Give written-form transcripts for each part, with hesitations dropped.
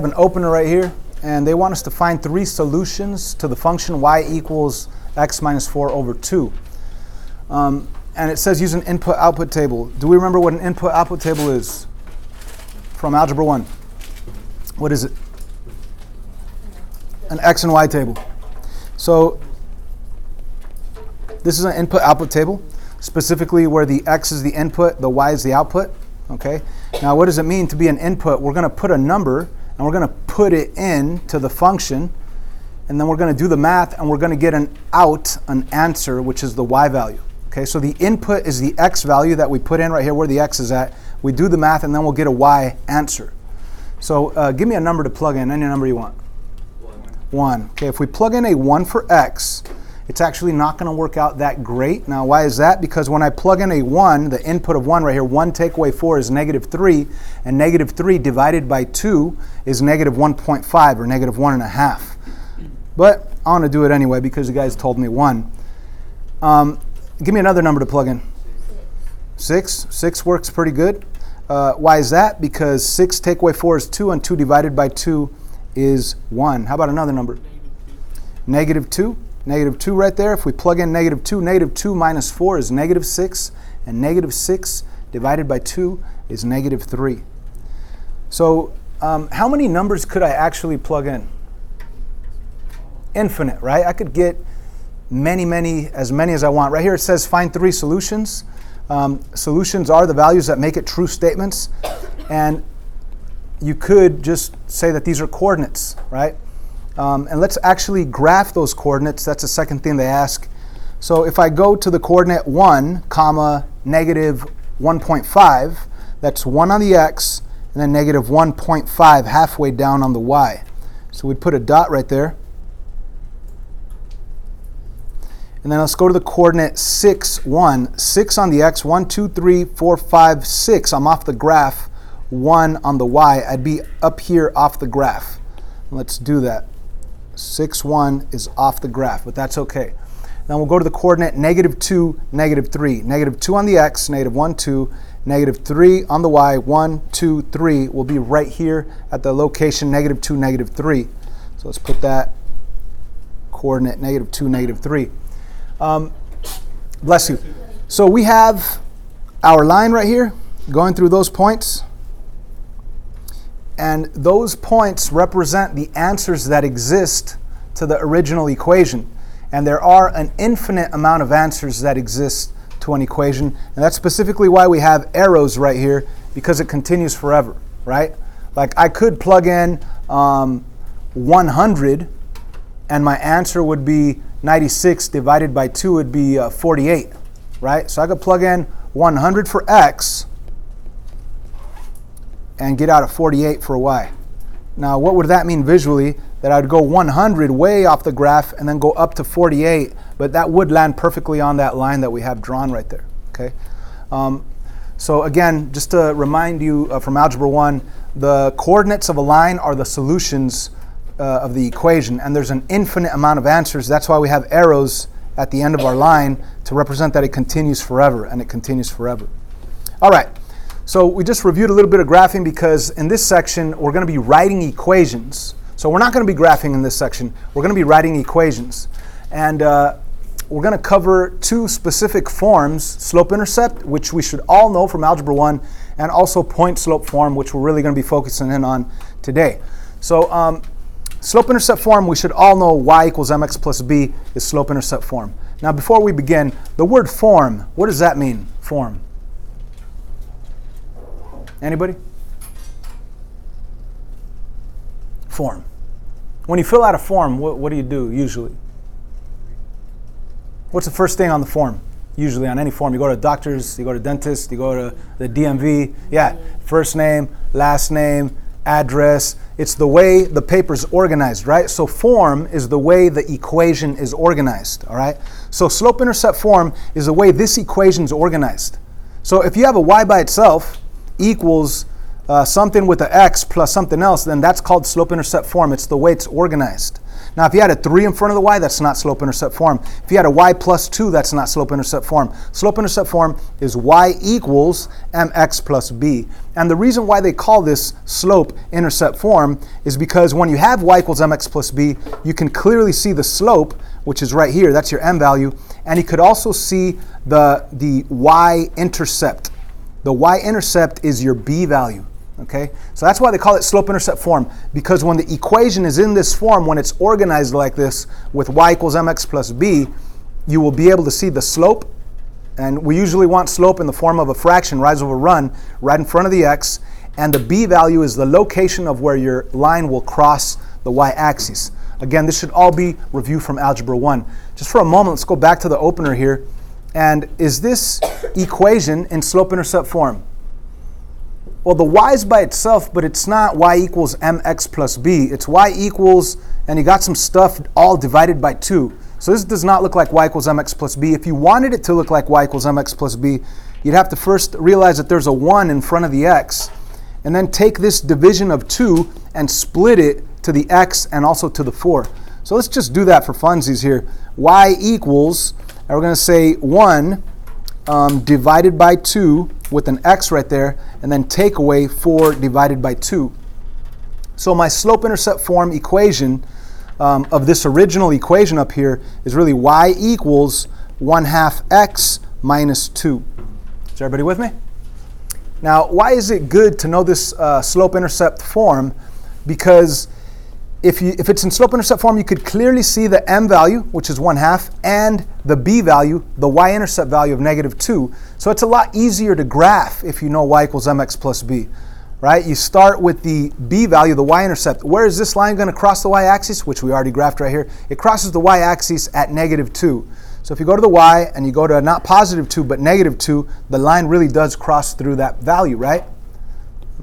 have an opener right here, and they want us to find 3 solutions to the function y equals x minus 4 over 2. And it says use an input-output table. Do we remember what an input-output table is from Algebra 1? What is it? An x and y table. So this is an input-output table, specifically where the x is the input, the y is the output. Okay. Now, what does it mean to be an input? We're going to put a number, and we're going to put it into the function, and then we're going to do the math, and we're going to get an answer, which is the y value. Okay, so the input is the x value that we put in right here where the x is at. We do the math, and then we'll get a y answer. So give me a number to plug in, any number you want. 1. Okay, if we plug in a 1 for x, it's actually not going to work out that great. Now, why is that? Because when I plug in a 1, the input of 1 right here, 1 take away 4 is negative 3, and negative 3 divided by 2 is negative 1.5 or negative 1.5. But I want to do it anyway because you guys told me 1. Give me another number to plug in. 6. 6 works pretty good. Why is that? Because 6 take away 4 is 2, and 2 divided by 2 is 1. How about another number? Negative 2. Negative 2 right there. If we plug in negative 2 minus 4 is negative 6, and negative 6 divided by 2 is negative 3. So how many numbers could I actually plug in? Infinite, right? I could get as many as I want. Right here it says find 3 solutions. Solutions are the values that make it true statements, and you could just say that these are coordinates, right? And let's actually graph those coordinates. That's the second thing they ask. So if I go to the coordinate 1, comma, negative 1.5, that's 1 on the x, and then negative 1.5 halfway down on the y. So we'd put a dot right there. And then let's go to the coordinate 6, 1. 6 on the x, 1, 2, 3, 4, 5, 6. I'm off the graph. 1 on the y. I'd be up here off the graph. Let's do that. 6, 1 is off the graph, but that's okay. Then we'll go to the coordinate negative 2, negative 3. Negative 2 on the x, negative 1, 2. Negative 3 on the y, 1, 2, 3 will be right here at the location negative 2, negative 3. So let's put that coordinate negative 2, negative 3. Bless you. So we have our line right here going through those points. And those points represent the answers that exist to the original equation. And there are an infinite amount of answers that exist to an equation. And that's specifically why we have arrows right here, because it continues forever, right? Like I could plug in 100, and my answer would be 96 divided by 2 would be 48, right? So I could plug in 100 for x and get out a 48 for y. Now, what would that mean visually? That I would go 100 way off the graph and then go up to 48, but that would land perfectly on that line that we have drawn right there, okay? So again, just to remind you from Algebra 1, the coordinates of a line are the solutions of the equation, and there's an infinite amount of answers. That's why we have arrows at the end of our line to represent that it continues forever, and it continues forever. All right, so we just reviewed a little bit of graphing because in this section we're going to be writing equations. So we're not going to be graphing in this section. We're going to be writing equations. And we're going to cover 2 specific forms, slope-intercept, which we should all know from Algebra 1, and also point-slope form, which we're really going to be focusing in on today. So slope-intercept form, we should all know y equals mx plus b is slope-intercept form. Now before we begin, the word form, what does that mean, form? Anybody? Form. When you fill out a form, what do you do usually? What's the first thing on the form? Usually on any form, you go to doctors, you go to dentist, you go to the DMV. Yeah, first name, last name, address. It's the way the paper's organized, right? So form is the way the equation is organized, all right? So slope-intercept form is the way this equation is organized. So if you have a y by itself equals something with an x plus something else, then that's called slope-intercept form. It's the way it's organized. Now, if you had a 3 in front of the y, that's not slope-intercept form. If you had a y plus 2, that's not slope-intercept form. Slope-intercept form is y equals mx plus b. And the reason why they call this slope-intercept form is because when you have y equals mx plus b, you can clearly see the slope, which is right here. That's your m value. And you could also see the y-intercept. The y-intercept is your b value. Okay, so that's why they call it slope-intercept form, because when the equation is in this form, when it's organized like this with y equals mx plus b, you will be able to see the slope, and we usually want slope in the form of a fraction, rise over run, right in front of the x, and the b value is the location of where your line will cross the y-axis. Again, this should all be reviewed from Algebra 1. Just for a moment, let's go back to the opener here, and is this equation in slope-intercept form? Well, the y is by itself, but it's not y equals mx plus b. It's y equals, and you got some stuff all divided by 2. So this does not look like y equals mx plus b. If you wanted it to look like y equals mx plus b, you'd have to first realize that there's a 1 in front of the x, and then take this division of 2 and split it to the x and also to the 4. So let's just do that for funsies here. Y equals, and we're going to say 1 divided by 2 with an x right there, and then take away 4 divided by 2. So my slope-intercept form equation of this original equation up here is really y equals 1/2 x minus 2. Is everybody with me? Now, why is it good to know this slope-intercept form? Because if it's in slope-intercept form, you could clearly see the m value, which is 1/2, and the b value, the y-intercept value of -2. So it's a lot easier to graph if you know y equals mx plus b, right? You start with the b value, the y-intercept. Where is this line going to cross the y-axis, which we already graphed right here? It crosses the y-axis at -2. So if you go to the y and you go to not +2 but -2, the line really does cross through that value, right?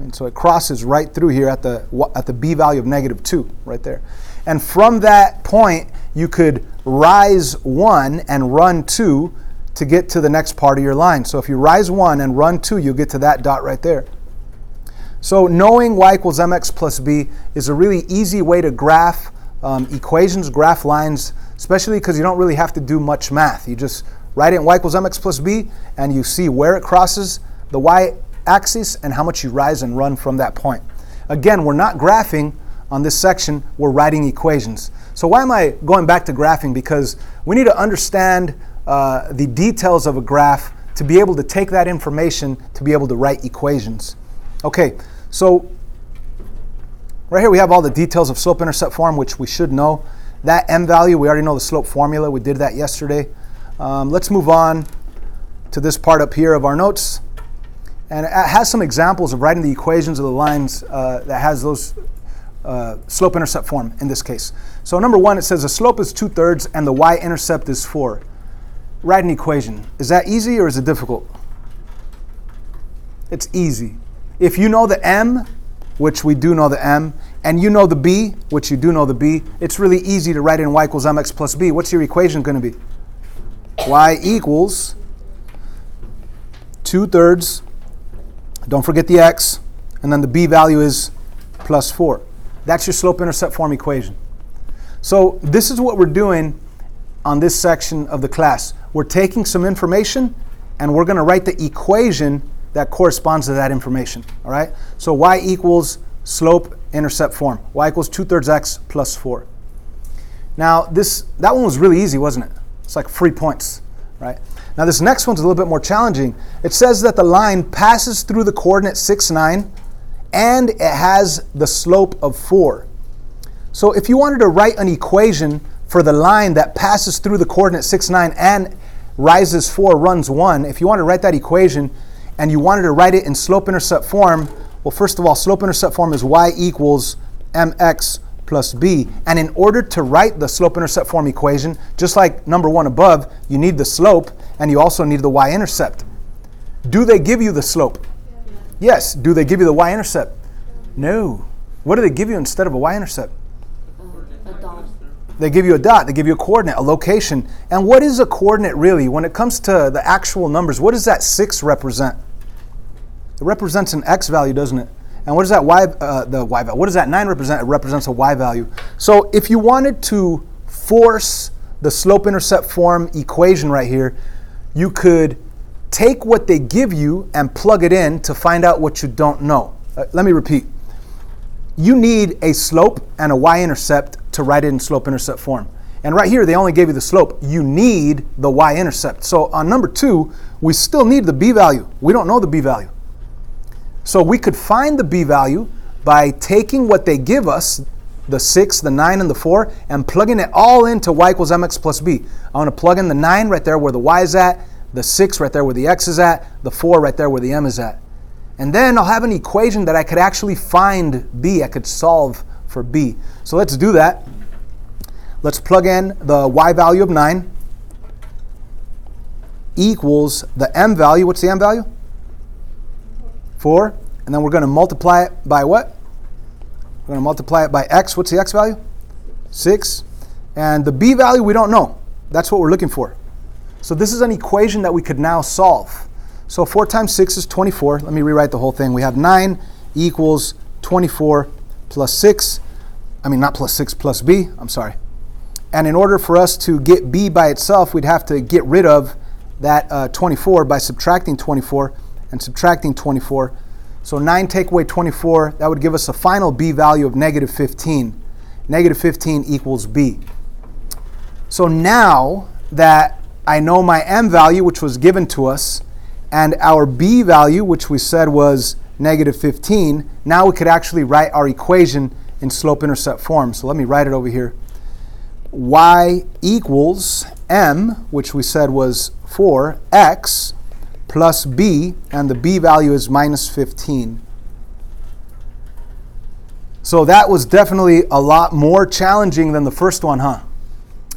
And so it crosses right through here at the b value of -2, right there. And from that point, you could rise 1 and run 2 to get to the next part of your line. So if you rise 1 and run 2, you'll get to that dot right there. So knowing y equals mx plus b is a really easy way to graph equations, graph lines, especially because you don't really have to do much math. You just write in y equals mx plus b, and you see where it crosses the y-axis and how much you rise and run from that point. Again, we're not graphing on this section, we're writing equations. So why am I going back to graphing? Because we need to understand the details of a graph to be able to take that information to be able to write equations. Okay, so right here we have all the details of slope-intercept form, which we should know. That m value, we already know the slope formula. We did that yesterday. Let's move on to this part up here of our notes. And it has some examples of writing the equations of the lines that has those slope-intercept form in this case. So number 1, it says the slope is 2/3 and the y-intercept is 4. Write an equation. Is that easy or is it difficult? It's easy. If you know the m, which we do know the m, and you know the b, which you do know the b, it's really easy to write in y equals mx plus b. What's your equation going to be? Y equals 2/3, don't forget the x, and then the b value is +4. That's your slope-intercept form equation. So this is what we're doing on this section of the class. We're taking some information and we're going to write the equation that corresponds to that information. All right? So y equals slope-intercept form. Y equals 2/3 x plus 4. Now that one was really easy, wasn't it? It's like 3 points, right? Now this next one's a little bit more challenging. It says that the line passes through the coordinate 6, 9, and it has the slope of 4. So if you wanted to write an equation for the line that passes through the coordinate 6, 9 and rises 4, runs 1, if you want to write that equation and you wanted to write it in slope-intercept form, well, first of all, slope-intercept form is y equals mx plus b. And in order to write the slope-intercept form equation, just like number 1 above, you need the slope and you also need the y-intercept. Do they give you the slope? Yes. Do they give you the y-intercept? No. What do they give you instead of a y-intercept? A dot. They give you a dot. They give you a coordinate, a location. And what is a coordinate really? When it comes to the actual numbers, what does that 6 represent? It represents an x value, doesn't it? And what does that what does that 9 represent? It represents a y value. So if you wanted to force the slope-intercept form equation right here, you could take what they give you and plug it in to find out what you don't know. Let me repeat. You need a slope and a y-intercept to write it in slope-intercept form. And right here, they only gave you the slope. You need the y-intercept. So on number 2, we still need the b value. We don't know the b value. So we could find the b value by taking what they give us, the 6, the 9, and the 4, and plugging it all into y equals mx plus b. I want to plug in the 9 right there where the y is at, the 6 right there where the x is at, the 4 right there where the m is at. And then I'll have an equation that I could actually find b. I could solve for b. So let's do that. Let's plug in the y value of 9 equals the m value. What's the m value? 4. And then we're going to multiply it by what? We're going to multiply it by x. What's the x value? 6. And the b value we don't know. That's what we're looking for. So this is an equation that we could now solve. So 4 times 6 is 24. Let me rewrite the whole thing. We have 9 equals 24 plus 6. I mean, not plus 6, plus b. I'm sorry. And in order for us to get b by itself, we'd have to get rid of that 24 by subtracting 24 and subtracting 24. So 9 take away 24, that would give us a final b value of negative 15. Negative 15 equals b. So now that I know my m value, which was given to us, and our b value, which we said was negative 15, now we could actually write our equation in slope-intercept form. So let me write it over here. Y equals m, which we said was 4x, plus b, and the b value is minus 15. So that was definitely a lot more challenging than the first one, huh?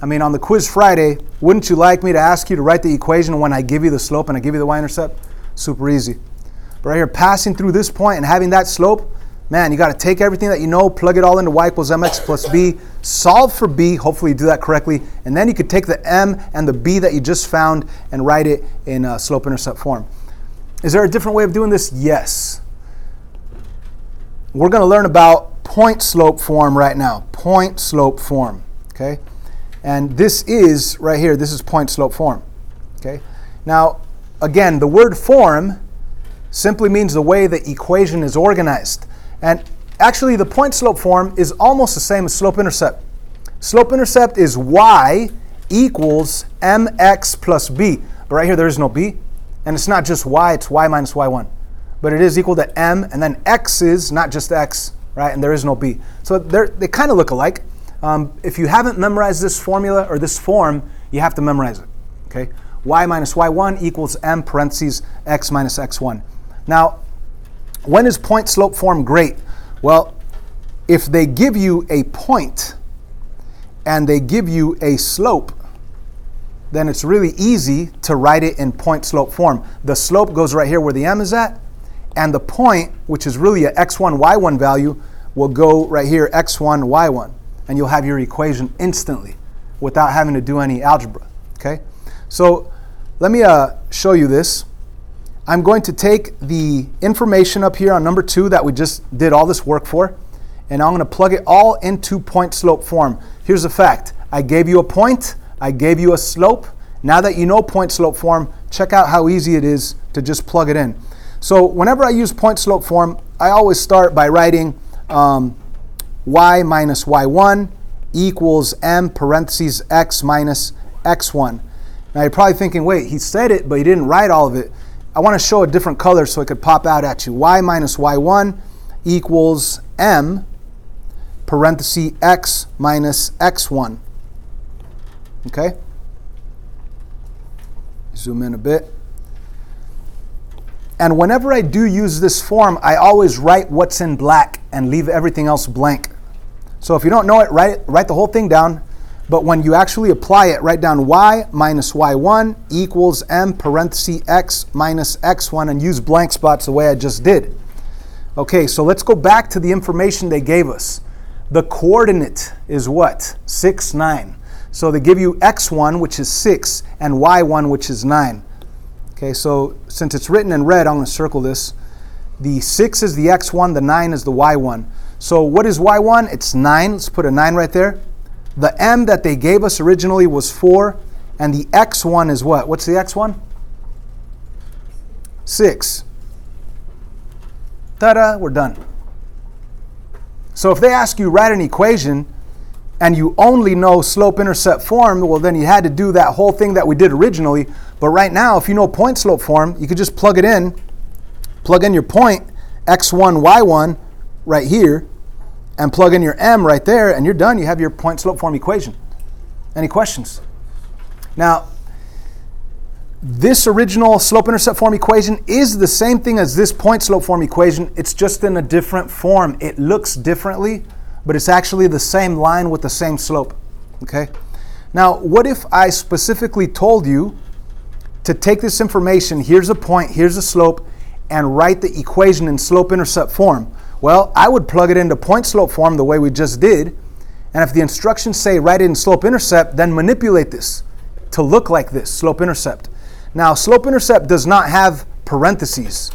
I mean, on the quiz Friday, wouldn't you like me to ask you to write the equation when I give you the slope and I give you the y-intercept? Super easy. But right here, passing through this point and having that slope, man, you got to take everything that you know, plug it all into y equals mx plus b, solve for b, hopefully you do that correctly, and then you could take the m and the b that you just found and write it in slope-intercept form. Is there a different way of doing this? Yes. We're going to learn about point-slope form right now. Point-slope form, okay? And this is, right here, this is point-slope form, okay? Now, again, the word form simply means the way the equation is organized. And actually, the point-slope form is almost the same as slope-intercept. Slope-intercept is y equals mx plus b. But right here, there is no b. And it's not just y, it's y minus y1. But it is equal to m, and then x is not just x, right? And there is no b. So they kind of look alike. If you haven't memorized this formula or this form, you have to memorize it, okay? Y minus y1 equals m parentheses x minus x1. Now, when is point-slope form great? Well, if they give you a point and they give you a slope, then it's really easy to write it in point-slope form. The slope goes right here where the m is at, and the point, which is really a x1, y1 value, will go right here, x1, y1. And you'll have your equation instantly without having to do any algebra, okay? So let me show you this. I'm going to take the information up here on number 2 that we just did all this work for, and I'm going to plug it all into point-slope form. Here's the fact. I gave you a point. I gave you a slope. Now that you know point-slope form, check out how easy it is to just plug it in. So whenever I use point-slope form, I always start by writing y minus y1 equals m parentheses x minus x1. Now you're probably thinking, wait, he said it, but he didn't write all of it. I want to show a different color so it could pop out at you. Y minus y1 equals m parentheses x minus x1. Okay? Zoom in a bit. And whenever I do use this form, I always write what's in black and leave everything else blank. So if you don't know it, write the whole thing down. But when you actually apply it, write down y minus y1 equals m parentheses x minus x1 and use blank spots the way I just did. Okay, so let's go back to the information they gave us. The coordinate is what? 6, 9. So they give you x1, which is 6, and y1, which is 9. Okay, so since it's written in red, I'm going to circle this. The 6 is the x1, the 9 is the y1. So what is y1? It's 9. Let's put a 9 right there. The m that they gave us originally was 4, and the x1 is what? What's the x1? 6. Ta-da, we're done. So if they ask you write an equation and you only know slope-intercept form, well then you had to do that whole thing that we did originally. But right now, if you know point-slope form, you could just plug in your point, x1, y1, right here, and plug in your m right there, and you're done. You have your point-slope form equation. Any questions? Now, this original slope-intercept form equation is the same thing as this point-slope form equation. It's just in a different form. It looks differently, but it's actually the same line with the same slope. Okay? Now, what if I specifically told you to take this information, here's a point, here's a slope, and write the equation in slope-intercept form? Well, I would plug it into point-slope form the way we just did, and if the instructions say write it in slope-intercept, then manipulate this to look like this, slope-intercept. Now, slope-intercept does not have parentheses,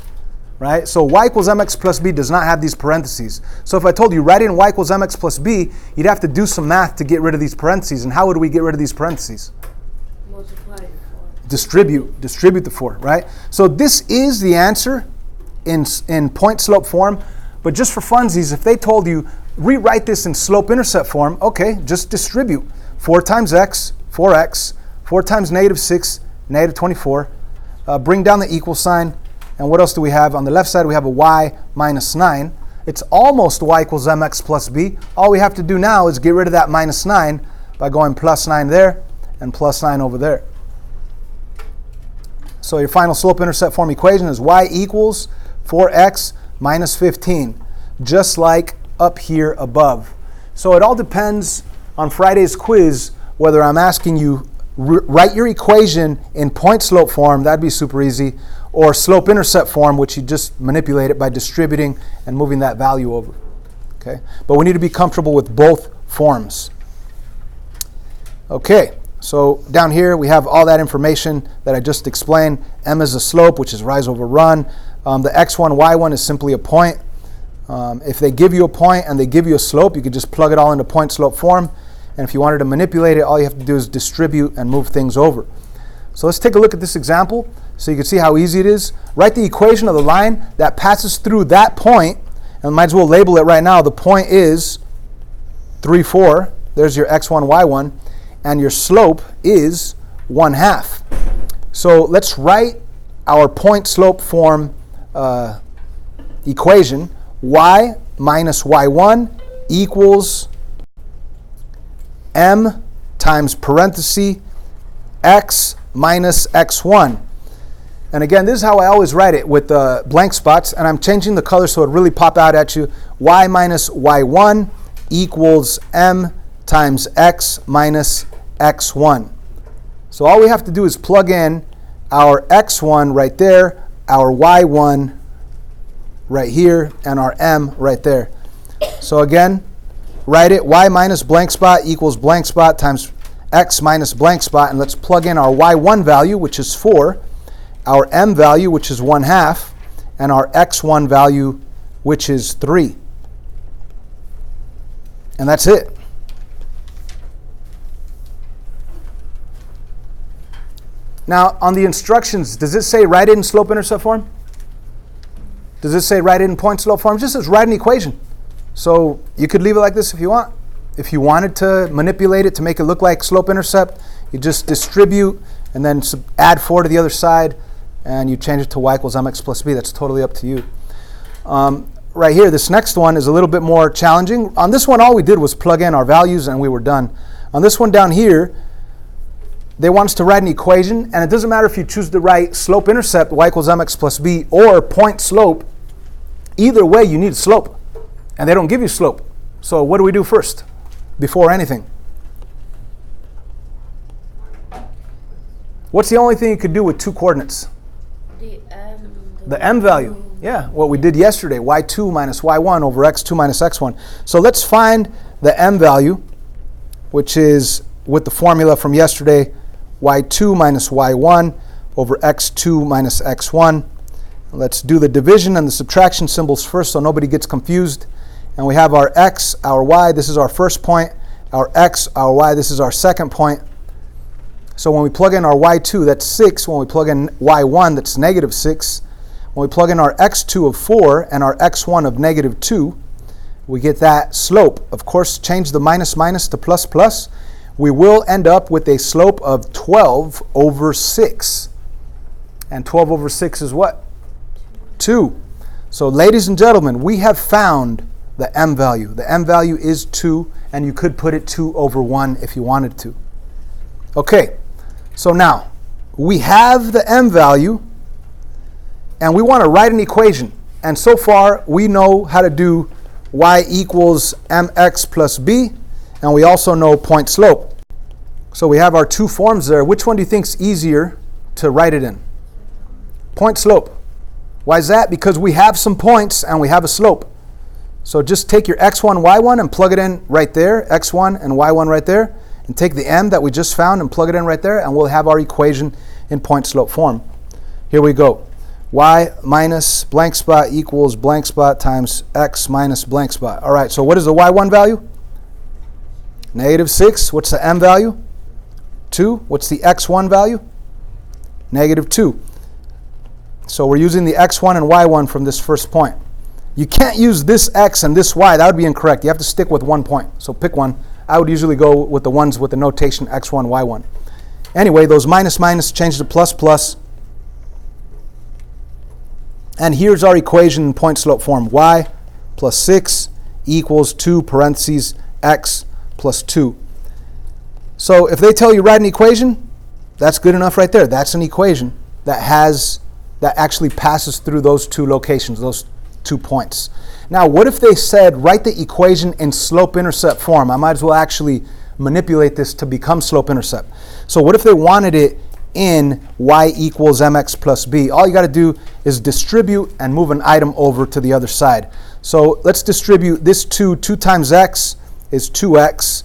right? So y equals mx plus b does not have these parentheses. So if I told you write in y equals mx plus b, you'd have to do some math to get rid of these parentheses. And how would we get rid of these parentheses? Multiply the 4. Distribute the 4, right? So this is the answer in point-slope form. But just for funsies, if they told you rewrite this in slope-intercept form, okay, just distribute 4 times x, 4x, 4 times negative 6, negative 24. Bring down the equal sign. And what else do we have? On the left side, we have a y minus 9. It's almost y equals mx plus b. All we have to do now is get rid of that minus 9 by going plus 9 there and plus 9 over there. So your final slope-intercept form equation is y equals 4x minus 15, just like up here above. So it all depends on Friday's quiz whether I'm asking you write your equation in point-slope form, that'd be super easy, or slope-intercept form, which you just manipulate it by distributing and moving that value over. Okay, but we need to be comfortable with both forms. Okay, so down here we have all that information that I just explained. M is a slope, which is rise over run. The x1, y1 is simply a point. If they give you a point and they give you a slope, you could just plug it all into point-slope form. And if you wanted to manipulate it, all you have to do is distribute and move things over. So let's take a look at this example so you can see how easy it is. Write the equation of the line that passes through that point, and might as well label it right now. The point is 3, 4. There's your x1, y1. And your slope is 1/2. So let's write our point-slope form equation. Y minus y1 equals m times parenthesis x minus x1. And again, this is how I always write it, with blank spots, and I'm changing the color so it really pop out at you. Y minus y1 equals m times x minus x1. So all we have to do is plug in our x1 right there, our y1 right here, and our m right there. So again, write it, y minus blank spot equals blank spot times x minus blank spot, and let's plug in our y1 value, which is 4, our m value, which is 1/2, and our x1 value, which is 3. And that's it. Now, on the instructions, does it say write it in slope-intercept form? Does it say write it in point-slope form? It just says write an equation. So you could leave it like this if you want. If you wanted to manipulate it to make it look like slope-intercept, you just distribute and then add 4 to the other side, and you change it to y equals mx plus b. That's totally up to you. Right here, this next one is a little bit more challenging. On this one, all we did was plug in our values and we were done. On this one down here, they want us to write an equation, and it doesn't matter if you choose to write slope-intercept, y equals mx plus b, or point-slope. Either way, you need slope, and they don't give you slope. So what do we do first, before anything? What's the only thing you could do with 2 coordinates? The m value. Yeah, what we did yesterday, y2 minus y1 over x2 minus x1. So let's find the m value, which is with the formula from yesterday, y2 minus y1 over x2 minus x1. Let's do the division and the subtraction symbols first so nobody gets confused. And we have our x, our y, this is our first point. Our x, our y, this is our second point. So when we plug in our y2, that's 6. When we plug in y1, that's negative 6. When we plug in our x2 of 4 and our x1 of negative 2, we get that slope. Of course, change the minus minus to plus plus. We will end up with a slope of 12 over 6. And 12 over 6 is what? 2. So ladies and gentlemen, we have found the m value. The m value is 2, and you could put it 2 over 1 if you wanted to. Okay, so now we have the m value, and we want to write an equation. And so far, we know how to do y equals mx plus b, and we also know point slope. So we have our two forms there. Which one do you think is easier to write it in? Point slope. Why is that? Because we have some points and we have a slope. So just take your x1, y1 and plug it in right there, x1 and y1 right there, and take the m that we just found and plug it in right there, and we'll have our equation in point slope form. Here we go. Y minus blank spot equals blank spot times x minus blank spot. All right, so what is the y1 value? Negative 6. What's the m value? 2. What's the x1 value? Negative 2. So we're using the x1 and y1 from this first point. You can't use this x and this y. That would be incorrect. You have to stick with one point. So pick one. I would usually go with the ones with the notation x1, y1. Anyway, those minus minus change to plus plus. And here's our equation in point slope form. Y plus 6 equals 2 parentheses x plus 2. So if they tell you write an equation, that's good enough right there. That's an equation that actually passes through those two locations, those 2 points. Now, what if they said write the equation in slope-intercept form? I might as well actually manipulate this to become slope-intercept. So what if they wanted it in y equals mx plus b? All you got to do is distribute and move an item over to the other side. So let's distribute this 2 times x is 2x,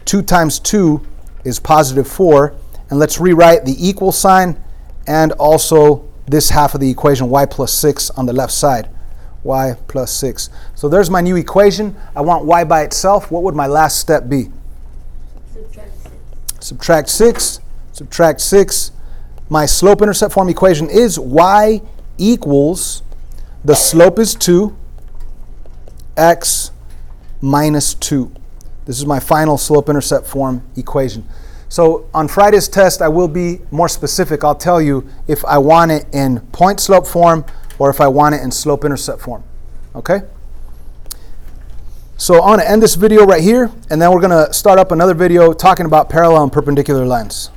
2 times 2 is positive 4, and let's rewrite the equal sign and also this half of the equation, y plus 6 on the left side, y plus 6. So there's my new equation. I want y by itself. What would my last step be? Subtract 6. Subtract 6. My slope-intercept form equation is y equals, the slope is 2, x minus 2. This is my final slope-intercept form equation. So on Friday's test, I will be more specific. I'll tell you if I want it in point slope form or if I want it in slope-intercept form. Okay? So I want to end this video right here, and then we're going to start up another video talking about parallel and perpendicular lines.